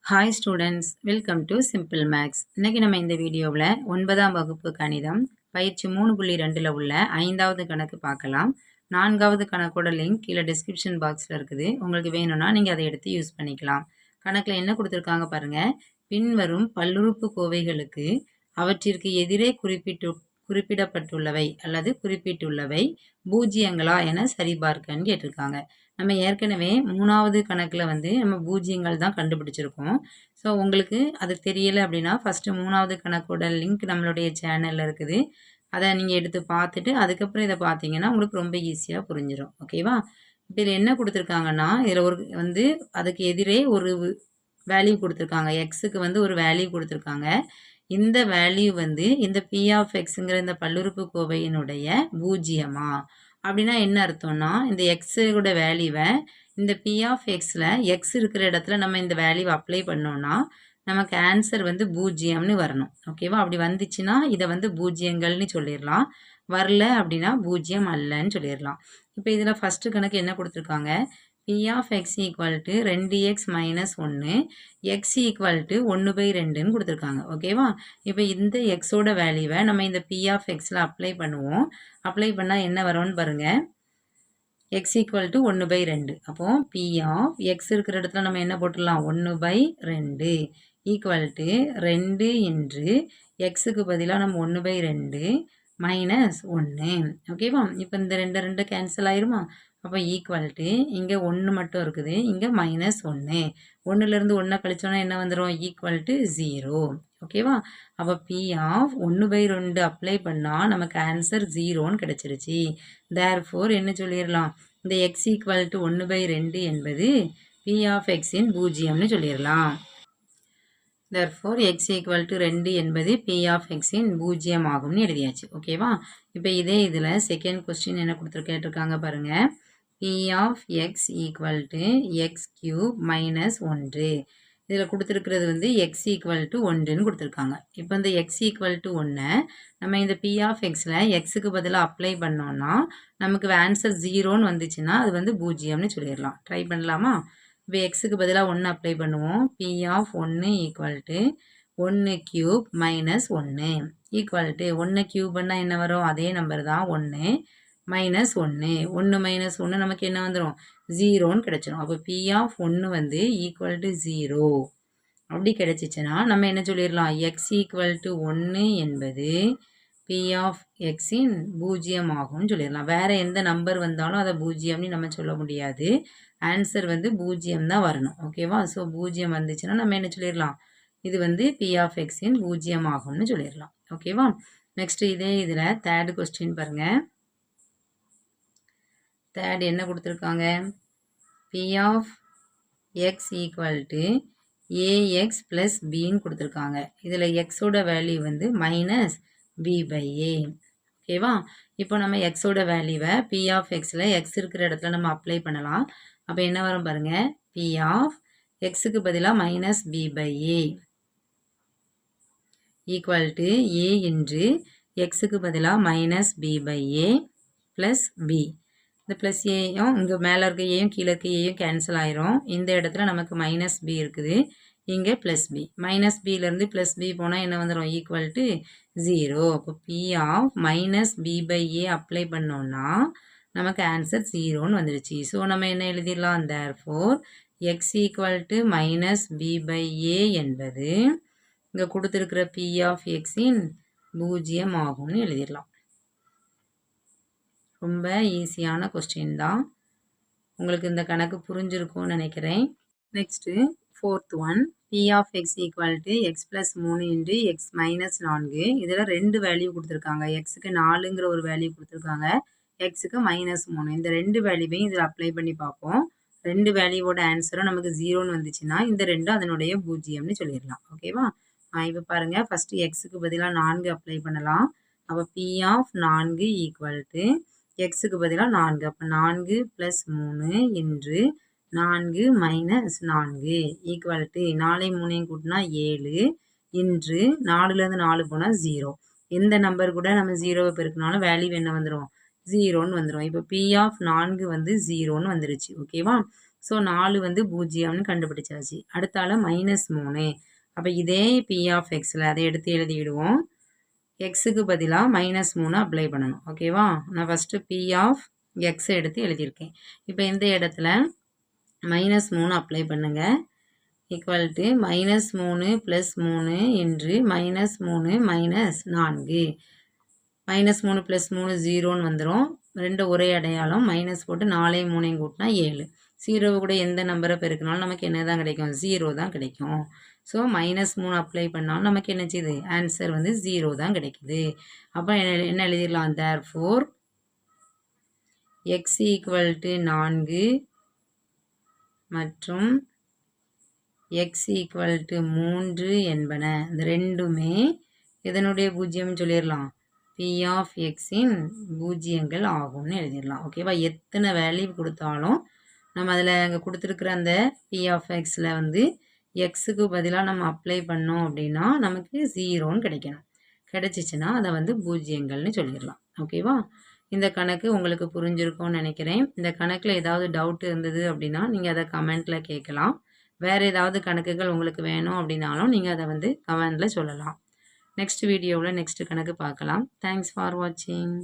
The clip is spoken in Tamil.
Hi students, welcome to simple maths. இன்னைக்கு நம்ம இந்த வீடியோவில் 9ஆம் வகுப்பு கணிதம் பயிற்சி 3.2ல் உள்ள 5வது கணக்கு பார்க்கலாம். 4வது கணக்கோட லிங்க் கீழே டிஸ்கிரிப்ஷன் பாக்ஸில் இருக்குது. உங்களுக்கு வேணும்னா நீங்கள் அதை எடுத்து யூஸ் பண்ணிக்கலாம். கணக்கில் என்ன கொடுத்துருக்காங்க பாருங்கள். பின்வரும் பல்லுறுப்புக்கோவைகளுக்கு அவற்றிற்கு எதிரே குறிப்பிடப்பட்டுள்ளவை அல்லது குறிப்பிட்டுள்ளவை பூஜ்ஜியங்களா என சரிபார்க்கன்னு கேட்டிருக்காங்க. நம்ம ஏற்கனவே 3வது கணக்கில் நம்ம பூஜ்ஜியங்கள் தான் கண்டுபிடிச்சிருக்கோம். ஸோ உங்களுக்கு அது தெரியலை அப்படின்னா ஃபஸ்ட்டு 3வது கணக்கோட லிங்க் நம்மளுடைய சேனலில் இருக்குது. அதை நீங்கள் எடுத்து பார்த்துட்டு அதுக்கப்புறம் இதை பார்த்தீங்கன்னா உங்களுக்கு ரொம்ப ஈஸியாக புரிஞ்சிடும். ஓகேவா? இப்போ இதில் என்ன கொடுத்துருக்காங்கன்னா, இதில் ஒரு அதுக்கு எதிரே ஒரு வேல்யூ கொடுத்துருக்காங்க. எக்ஸுக்கு ஒரு வேல்யூ கொடுத்துருக்காங்க. இந்த வேல்யூ இந்த பி ஆஃப் எக்ஸுங்கிற இந்த பல்லுறுப்புக்கோவையினுடைய பூஜ்ஜியமா அப்படின்னா என்ன அர்த்தம்னா, இந்த எக்ஸோட வேல்யூவை இந்த பி ஆஃப் எக்ஸில் எக்ஸ் இருக்கிற இடத்துல நம்ம இந்த வேல்யூவை அப்ளை பண்ணோம்னா நமக்கு ஆன்சர் பூஜ்ஜியம்னு வரணும். ஓகேவா? அப்படி வந்துச்சுன்னா இதை பூஜ்ஜியங்கள்னு சொல்லிடலாம். வரல அப்படின்னா பூஜ்ஜியம் அல்லன்னு சொல்லிடலாம். இப்போ இதில் ஃபஸ்ட்டு கணக்கு என்ன கொடுத்துருக்காங்க, P of X equal to 2x minus 1 X equal to 1/2ன்னு கொடுத்துருக்காங்க. ஓகேவா? இப்போ இந்த எக்ஸோட வேல்யூவை நம்ம இந்த பி ஆஃப் எக்ஸில் அப்ளை பண்ணுவோம். அப்ளை பண்ணால் என்ன வரும்னு பாருங்கள். X equal to 1/2. அப்போது பி ஆஃப் எக்ஸ் இருக்கிற இடத்துல நம்ம என்ன போட்டுடலாம், 1/2 ஈக்குவல் டு 2 இன்று எக்ஸுக்கு பதிலாக நம்ம 1/2 மைனஸ் 1. ஓகேவா? இப்போ இந்த 2 கேன்சல் ஆயிருமா? அப்போ ஈக்குவல் டு இங்கே 1 மட்டும் இருக்குது, இங்கே மைனஸ் 1. 1லேருந்து 1 கழிச்சோன்னா என்ன வந்துடும், ஈக்குவல் டு 0. ஓகேவா? அப்போ பி ஆஃப் 1/2 அப்ளை பண்ணால் நமக்கு ஆன்சர் 0ன்னு கிடச்சிருச்சு. தேர்ஃபோர் என்ன சொல்லிடலாம், இந்த எக்ஸ் ஈக்குவல் டு 1/2 என்பது பி ஆஃப் எக்ஸின் பூஜ்ஜியம்னு சொல்லிடலாம். therefore x equal to 2 என்பது p of x இன் பூஜ்ஜியம் ஆகும்னு எழுதியாச்சு. ஓகேவா? இப்போ இதே இதில் செகண்ட் கொஸ்டின் என்ன கேட்டிருக்காங்க பாருங்க. p of x equal to x cube minus 1. இதில் கொடுத்துருக்கிறது x equal to 1ன்னு கொடுத்துருக்காங்க. இப்போ இந்த x equal to 1 நம்ம இந்த p of xல xக்கு பதிலாக அப்ளை பண்ணோம்னா நமக்கு ஆன்சர் 0ன்னு வந்துச்சுன்னா அது பூஜ்ஜியம்னு சொல்லிடலாம். ட்ரை பண்ணலாமா? இப்போ எக்ஸுக்கு பதிலாக 1 அப்ளை பண்ணுவோம். P of 1 equal to 1 cube minus 1 equal to 1 கியூப்னா என்ன வரும், அதே நம்பர் தான் 1 மைனஸ் 1. 1 மைனஸ் 1 நமக்கு என்ன வந்துடும், 0ன்னு கிடச்சிரும். அப்போ பி ஆஃப் 1 ஈக்குவல் டு 0 அப்படி கிடச்சிச்சுன்னா நம்ம என்ன சொல்லிடலாம், எக்ஸ் ஈக்குவல் டு 1 என்பது பி ஆஃப் எக்ஸின் பூஜ்ஜியம் ஆகும்னு சொல்லிடலாம். வேறு எந்த நம்பர் வந்தாலும் அதை பூஜ்ஜியம்னு நம்ம சொல்ல முடியாது. ஆன்சர் பூஜ்ஜியம் தான் வரணும். ஓகேவா? ஸோ பூஜ்ஜியம் வந்துச்சுன்னா நம்ம என்ன சொல்லிடலாம், இது பி ஆஃப் எக்ஸின் பூஜ்ஜியம் ஆகும்னு சொல்லிடலாம். ஓகேவா? நெக்ஸ்ட் இதே இதில் தேர்ட் கொஸ்டின் பாருங்கள். தேர்ட் என்ன கொடுத்துருக்காங்க, P of X equal to a x plus பின்னு கொடுத்துருக்காங்க. இதில் எக்ஸோட வேல்யூ மைனஸ் b/a. ஓகேவா? இப்போ நம்ம எக்ஸோட வேல்யூவை பி ஆஃப் எக்ஸில் எக்ஸ் இருக்கிற இடத்துல நம்ம அப்ளை பண்ணலாம். அப்போ என்ன வரும் பாருங்கள், பி ஆஃப் எக்ஸுக்கு பதிலாக மைனஸ் b/a ஈக்குவல் டு ஏ இன்று எக்ஸுக்கு பதிலாக மைனஸ் b/a ப்ளஸ் பி. இந்த ப்ளஸ் ஏயும் இங்கே மேலே இருக்க ஏயும் கீழே இருக்க ஏயும் கேன்சல் ஆயிரும். இந்த இடத்துல நமக்கு மைனஸ் பி இருக்குது, இங்கே ப்ளஸ் பி. மைனஸ் பிலேருந்து ப்ளஸ் பி போனால் என்ன வந்துடும், ஈக்குவல் டு 0. அப்போ P of minus b/a apply பண்ணோன்னா நமக்கு ஆன்சர் 0ன்னு வந்துடுச்சு. ஸோ நம்ம என்ன எழுதிடலாம், therefore X equal to minus b/a என்பது இங்கே கொடுத்துருக்கிற பி ஆஃப் எக்ஸின் பூஜ்ஜியம் ஆகும்னு எழுதிடலாம். ரொம்ப ஈஸியான கொஸ்டின் தான். உங்களுக்கு இந்த கணக்கு புரிஞ்சிருக்கும்னு நினைக்கிறேன். Next fourth one, P of X equal to x plus 3 into x minus 4. இதில் 2 வேல்யூ கொடுத்துருக்காங்க. எக்ஸுக்கு 4ங்கிற ஒரு வேல்யூ கொடுத்துருக்காங்க, எக்ஸுக்கு மைனஸ் 3. இந்த 2 வேல்யூவையும் இதில் அப்ளை பண்ணி பார்ப்போம். 2 வேல்யூவோட ஆன்சரும் நமக்கு 0ன்னு வந்துச்சுன்னா இந்த 2 அதனுடைய பூஜ்ஜியம்னு சொல்லிடலாம். ஓகேவா? இப்போ பாருங்கள், ஃபஸ்ட்டு எக்ஸுக்கு பதிலாக 4 அப்ளை பண்ணலாம். அப்போ பி ஆஃப் 4 ஈக்குவல் டு எக்ஸுக்கு பதிலாக 4. அப்போ 4 ப்ளஸ் 3 இன்று 4 மைனஸ் 4 ஈக்குவல் டு 4 3 கூட்டினா 7 இன்று 4லேருந்து 4 போனால் 0. எந்த நம்பர் கூட நம்ம 0வை பெருக்கினாலும் வேல்யூ என்ன வந்துடும், 0ன்னு வந்துடும். இப்போ பி ஆஃப் 4 0ன்னு வந்துருச்சு. ஓகேவா? ஸோ 4 வந்து 0ன்னு கண்டுபிடிச்சாச்சு. அடுத்தால -3. அப்போ இதே P ஆஃப் எக்ஸில் அதை எடுத்து எழுதிடுவோம். எக்ஸுக்கு பதிலாக -3 அப்ளை பண்ணணும். ஓகேவா? நான் ஃபஸ்ட்டு P ஆஃப் எக்ஸை எடுத்து எழுதியிருக்கேன். இப்போ இந்த இடத்துல -3 அப்ளை பண்ணுங்கள். ஈக்குவல் டு -3 + 3 என்று -3 - 4. -3 + 3 0ன்னு வந்துடும். ரெண்டு ஒரே அடையாளம். மைனஸ் போட்டு 4 3 கூட்டினா 7. 0 கூட எந்த நம்பரை பெருக்கினாலும் நமக்கு என்ன தான் கிடைக்கும்? 0 தான் கிடைக்கும். ஸோ -3 அப்ளை பண்ணாலும் நமக்கு என்ன செய்யுது? ஆன்சர் வந்து 0 தான் கிடைக்குது. அப்போ என்ன எழுதிடலாம்? தேர்ஃபோர் எக்ஸ் ஈக்குவல் டு 4 மற்றும் எக்ஸ் ஈக்குவல் டு 3 என்பன. இந்த ரெண்டுமே இதனுடைய பூஜ்ஜியம்னு சொல்லிடலாம். P ஆஃப் எக்ஸின் பூஜ்ஜியங்கள் ஆகும்னு எழுதிடலாம். ஓகேவா? எத்தனை வேல்யூ கொடுத்தாலும் நம்ம அதில் அங்கே கொடுத்துருக்குற அந்த P ஆஃப் எக்ஸில் வந்து எக்ஸுக்கு பதிலாக நம்ம அப்ளை பண்ணோம் அப்படின்னா நமக்கு 0ன்னு கிடைக்கணும். கிடைச்சிச்சின்னா அதை வந்து பூஜ்ஜியங்கள்னு சொல்லிடலாம். ஓகேவா? இந்த கணக்கு உங்களுக்கு புரிஞ்சிருக்கும்னு நினைக்கிறேன். இந்த கணக்கில் ஏதாவது டவுட் இருந்தது அப்படின்னா நீங்கள் அதை கமெண்ட்டில் கேட்கலாம். வேறு ஏதாவது கணக்குகள் உங்களுக்கு வேணும் அப்படின்னாலும் நீங்கள் அதை வந்து கமெண்டில் சொல்லலாம். நெக்ஸ்ட் வீடியோவில் நெக்ஸ்ட் கணக்கு பார்க்கலாம். தேங்க்ஸ் ஃபார் வாட்சிங்.